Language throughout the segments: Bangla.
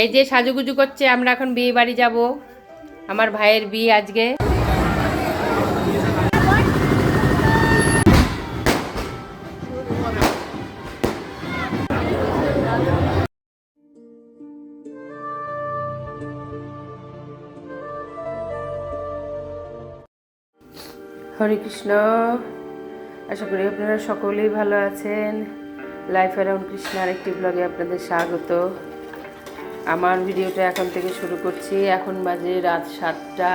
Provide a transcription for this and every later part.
এই যে সাজুগুজু করছে, আমরা এখন বিয়ে বাড়ি যাব। আমার ভাইয়ের বিয়ে আজকে। হরে কৃষ্ণ। আশা করি আপনারা সকলেই ভালো আছেন। লাইফ অ্যারাউন্ড কৃষ্ণ আরেকটি ব্লগে আপনাদের স্বাগত। আমার ভিডিওটা এখন থেকে শুরু করছি। এখন বাজে রাত 7টা,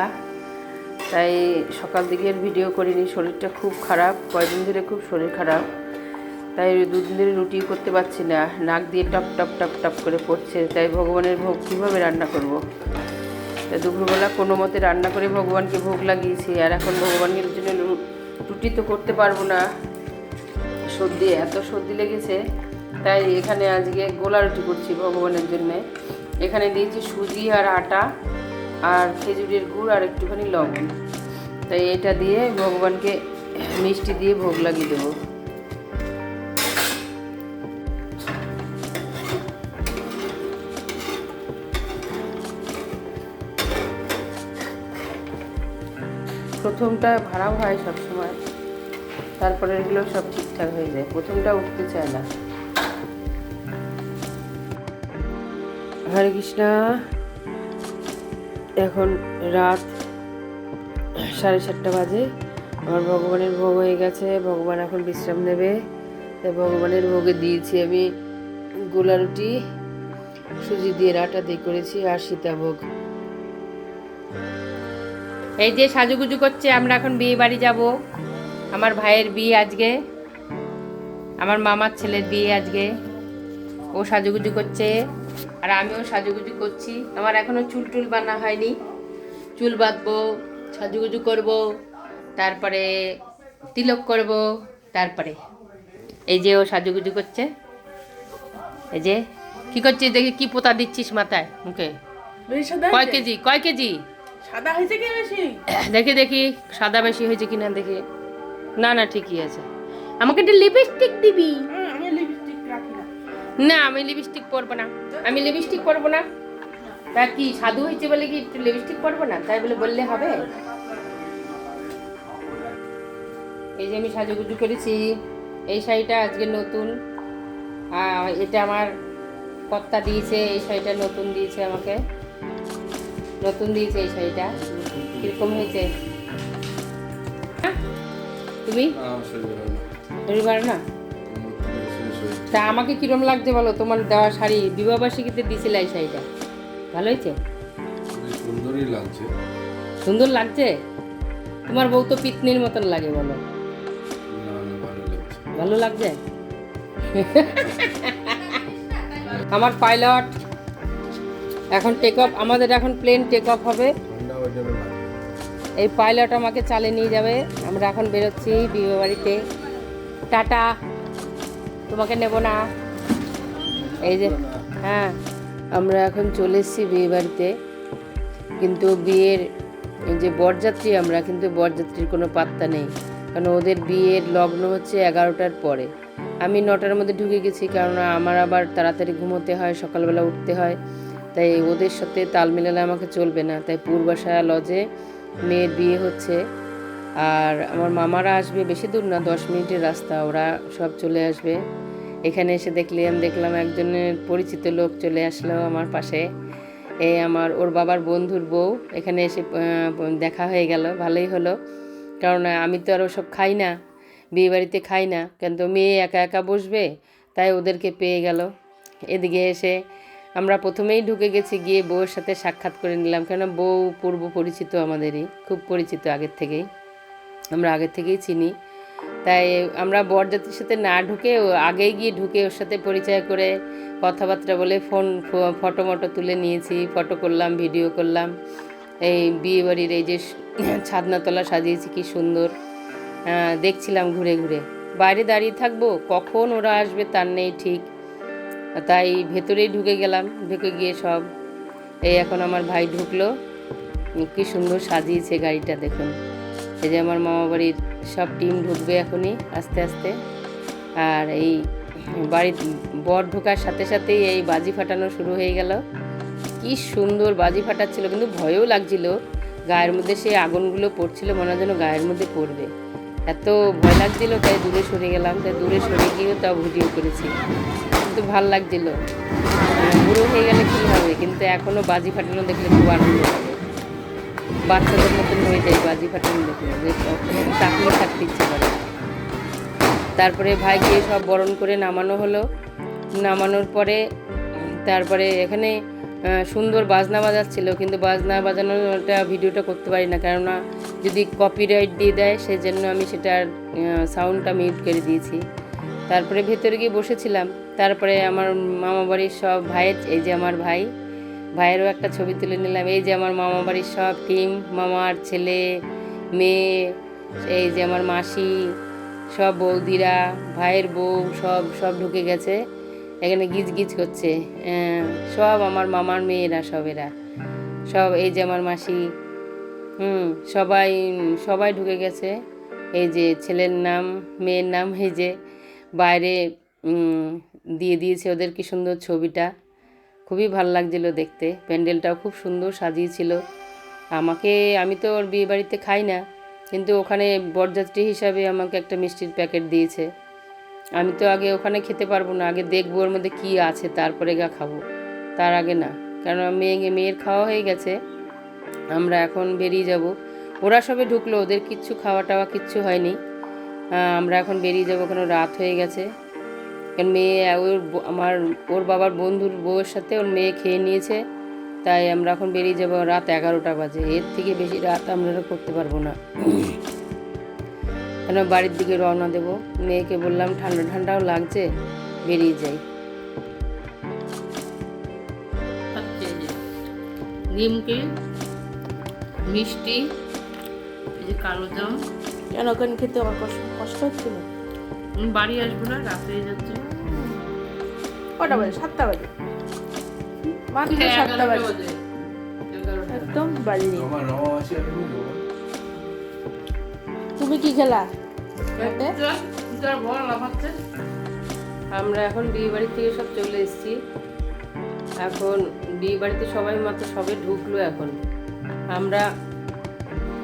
তাই সকাল দিকের ভিডিও করিনি। শরীরটা খুব খারাপ, কয়েকদিন ধরে খুব শরীর খারাপ, তাই দুদিন ধরে রুটি করতে পারছি না। নাক দিয়ে টপ টপ টপ টপ করে পড়ছে। তাই ভগবানের ভোগ কীভাবে রান্না করব। তাই দুপুরবেলা কোনো মতে রান্না করে ভগবানকে ভোগ লাগিয়েছি। আর এখন ভগবানের জন্য রুটি তো করতে পারবো না, সর্দি, এত সর্দি লেগেছে। তাই এখানে আজকে গোলা রুটি করছি ভগবানের জন্যে। এখানে দিয়েছি সুজি আর আটা আর খেজুরের গুড় আর একটুখানি লবণ। তাই এটা দিয়ে ভগবানকে মিষ্টি দিয়ে ভোগ লাগিয়ে দেবো। প্রথমটা ভাড়াও হয় সবসময়, তারপরে এগুলো সব ঠিকঠাক হয়ে যায়। প্রথমটা উঠতে চায় না। হরে কৃষ্ণ। এখন রাত 7:30 বাজে। আমার ভগবানের ভোগ হয়ে গেছে। ভগবান এখন বিশ্রাম নেবে। তাই ভগবানের ভোগে দিয়েছি আমি গোলা রুটি, সুজি দিয়ে আটা দিয়ে করেছি, আর সীতাভোগ। এই যে সাজুগুজু করছে, আমরা এখন বিয়ে বাড়ি যাব। আমার ভাইয়ের বিয়ে আজকে, আমার মামার ছেলের বিয়ে আজকে। ও সাজুগুজু করছে আর আমিও সাজুগুজু করছি। আমার এখনো চুল টুল বানা হয়নি। চুল বাঁধবো, সাজুগুজু করব, তারপরে তিলক করব। তারপরে এই যে ও সাজুগুজু করছে। এই যে কি করছিস দেখি, কি পোতা দিচ্ছিস মাথায় মুখে? কয় কেজি, কয় কেজি? সাদা হয়েছে কি বেশি? দেখি দেখি সাদা বেশি হয়েছে কিনা দেখি। না না, ঠিকই আছে। আমাকে একটা লিপস্টিক দিবি? আমি লিপস্টিক রাখি না। না, আমি লিপস্টিক পরবো না। আমি লিপস্টিক পরবো না। তা কি সাধু হয়েছে বলে কি একটু লিপস্টিক পরবো না? তাই বলে বললে হবে? এই যে আমি সাজুগুজু করেছি। এই শাড়িটা আজকে নতুন, এটা আমার কর্তা দিয়েছে। এই শাড়িটা নতুন দিয়েছে আমাকে, নতুন দিয়েছে এই শাড়িটা। কিরকম হয়েছে? তুমি শরীর ভালো না? তা আমাকে কিরম লাগছে বলো? তোমার দেওয়া শাড়ি বিবাহবার্ষিকীতে দিয়েছিলে, এই শাড়িটা ভালো হয়েছে? সুন্দরই লাগছে। সুন্দর লাগছে? তোমার বউ তো পিতনির মতন লাগে বলো। ভালো লাগছে? আমার পাইলট এখন টেক অফ, আমাদের এখন প্লেন টেক অফ হবে। এই পাইলট আমাকে চালিয়ে নিয়ে যাবে। আমরা এখন বেরোচ্ছি বিয়ে বাড়িতে। টাটা, তোমাকে নেব না। এই যে হ্যাঁ, আমরা এখন চলে এসেছি বিয়ে বাড়িতে। কিন্তু বিয়ের যে বরযাত্রী, আমরা কিন্তু বরযাত্রীর কোনো পাত্তা নেই। কারণ ওদের বিয়ের লগ্ন হচ্ছে 11টার পরে। আমি 9টার মধ্যে ঢুকে গেছি, কারণ আমার আবার তাড়াতাড়ি ঘুমোতে হয়, সকালবেলা উঠতে হয়। তাই ওদের সাথে তাল মেলালে আমাকে চলবে না। তাই পূর্বাশা লজে মেয়ের বিয়ে হচ্ছে। আর আমার মামারা আসবে, বেশি দূর না, 10 মিনিটের রাস্তা। ওরা সব চলে আসবে। এখানে এসে দেখলাম একজনের পরিচিত লোক চলে আসলো আমার পাশে। এই আমার ওর বাবার বন্ধুর বউ। এখানে এসে দেখা হয়ে গেল, ভালোই হলো। কারণ আমি তো আর ওসব খাই না, বিয়েবাড়িতে খাই না। কিন্তু মেয়ে একা একা বসবে, তাই ওদেরকে পেয়ে গেল। এদিকে এসে আমরা প্রথমেই ঢুকে গেছি, গিয়ে বউয়ের সাথে সাক্ষাৎ করে নিলাম। কেন বউ পূর্ব পরিচিত, আমাদেরই খুব পরিচিত আগের থেকেই, আমরা আগের থেকেই চিনি। তাই আমরা বরযাত্রীর সাথে না ঢুকে আগেই গিয়ে ঢুকে ওর সাথে পরিচয় করে কথাবার্তা বলে ফটো মটো তুলে নিয়েছি। ফটো করলাম, ভিডিও করলাম। এই বিয়েবাড়ির এই যে ছাদনাতলা সাজিয়েছি, কি সুন্দর দেখছিলাম ঘুরে ঘুরে। বাইরে দাঁড়িয়ে থাকবো, কখন ওরা আসবে তার নেই ঠিক। তাই ভেতরেই ঢুকে গেলাম। ঢুকে গিয়ে সব এই এখন আমার ভাই ঢুকলো। কি সুন্দর সাজিয়েছে গাড়িটা, দেখুন। এই যে আমার মামা বাড়ির সব টিম ঢুকবে এখনই আস্তে আস্তে। আর এই বাড়ির বর ঢোকার সাথে সাথেই এই বাজি ফাটানো শুরু হয়ে গেল। কি সুন্দর বাজি ফাটাচ্ছিল, কিন্তু ভয়ও লাগছিল। গায়ের মধ্যে সেই আগুনগুলো পড়ছিল, মনে হয় যেন গায়ের মধ্যে পড়বে, এত ভয় লাগছিল। তাই দূরে সরে গেলাম, তাই দূরে সরে গিয়েও তাও ভিডিও করেছি, কিন্তু ভাল লাগছিল। বুড়ো হয়ে গেলে কী হবে, কিন্তু এখনও বাজি ফাটানো দেখলে খুব আনন্দ লাগে, বাচ্চাদের মতন হয়ে যায় বাজি ফাটানো দেখলে, যে তাকিয়ে থাকতে ইচ্ছে করে। তারপরে ভাইকে সব বরণ করে নামানো হলো। নামানোর পরে তারপরে এখানে সুন্দর বাজনা বাজাচ্ছিল, কিন্তু বাজনা বাজানোটা ভিডিওটা করতে পারি না, কেননা যদি কপিরাইট দিয়ে দেয়, সেজন্য আমি সেটার সাউন্ডটা মিউট করে দিয়েছি। তারপরে ভেতরে গিয়ে বসেছিলাম। তারপরে আমার মামা বাড়ির সব ভাইয়ের, এই যে আমার ভাইয়েরও একটা ছবি তুলে নিলাম। এই যে আমার মামা বাড়ির সব টিম, মামার ছেলে মেয়ে, এই যে আমার মাসি, সব বৌদিরা, ভাইয়ের বউ, সব ঢুকে গেছে এখানে, গিজ গিজ করছে। সব আমার মামার মেয়েরা, এরা সব, এই যে আমার মাসি, সবাই ঢুকে গেছে। এই যে ছেলের নাম, মেয়ের নাম এই যে বাইরে দিয়ে দিয়েছে ওদের, কি সুন্দর ছবিটা, খুবই ভালো লাগছিল দেখতে। প্যান্ডেলটাও খুব সুন্দর সাজিয়েছিল। আমি তো ওর বিয়ে বাড়িতে খাই না, কিন্তু ওখানে বরযাত্রী হিসাবে আমাকে একটা মিষ্টির প্যাকেট দিয়েছে। আমি তো আগে ওখানে খেতে পারবো না, আগে দেখবো ওর মধ্যে কী আছে, তারপরে খাবো, তার আগে না। কারণ মেয়ের খাওয়া হয়ে গেছে, আমরা এখন বেরিয়ে যাব। ওরা সবে ঢুকলো, ওদের কিচ্ছু খাওয়া টাওয়া কিচ্ছু হয়নি। আমরা এখন বেরিয়ে যাবো, ওখানে রাত হয়ে গেছে। কারণ ওর বাবার বন্ধুর বউয়ের সাথে ওর মেয়ে খেয়ে নিয়েছে, তাই আমরা এখন বেরিয়ে যাবো। রাত 11টা বাজে, এর থেকে বেশি রাত আমরা করতে পারবো না। কেন বাড়ির দিকে রওনা দেবো। মেয়েকে বললাম ঠান্ডা ঠান্ডাও লাগছে, বেরিয়ে যাই। নিমকি, মিষ্টি, এই যে কালো জাম। কেন ওখানে খেতে আমার কষ্ট হচ্ছিল? বাড়ি আসবো না, রাত হয়ে যাচ্ছে। কটা বাজে? 7টা বাজে, মাত্র 7টা বাজে, একদম বাজেনি। আমার নবাব আছে এখন তুমি কি খেলা? আমরা এখন বিয়ে বাড়ি থেকে সব চলে এসেছি। এখন বিয়ে বাড়িতে সবাই মাত্র সবে ঢুকলো। এখন আমরা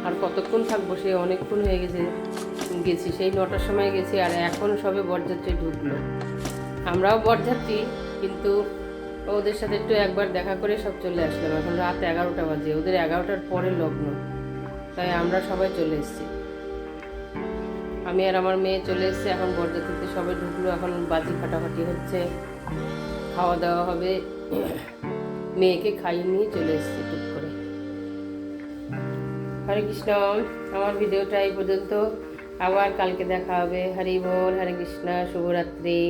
আর কতক্ষণ থাকবো, সে অনেকক্ষণ হয়ে গেছি, সেই 9টার সময় গেছি, আর এখন সবে বরযাত্রী ঢুকলো। আমরাও বরযাত্রী, কিন্তু ওদের সাথে একটু একবার দেখা করে সব চলে আসলাম। এখন রাত 11টা বাজে, ওদের 11টার পরে লগ্ন, তাই আমরা সবাই চলে এসেছি। আমি আর আমার মেয়ে চলে এসেছি। এখন বরযাত্রীতে সবাই ঢুকলো, এখন বাজি ফাটাফাটি হচ্ছে, খাওয়া দাওয়া হবে। মেয়েকে খাইয়ে নিয়ে চলে এসেছি টুক করে। হরে কৃষ্ণ। আমার ভিডিওটা এই পর্যন্ত, আবার কালকে দেখা হবে। হরি বল, হরে কৃষ্ণ, শুভরাত্রি।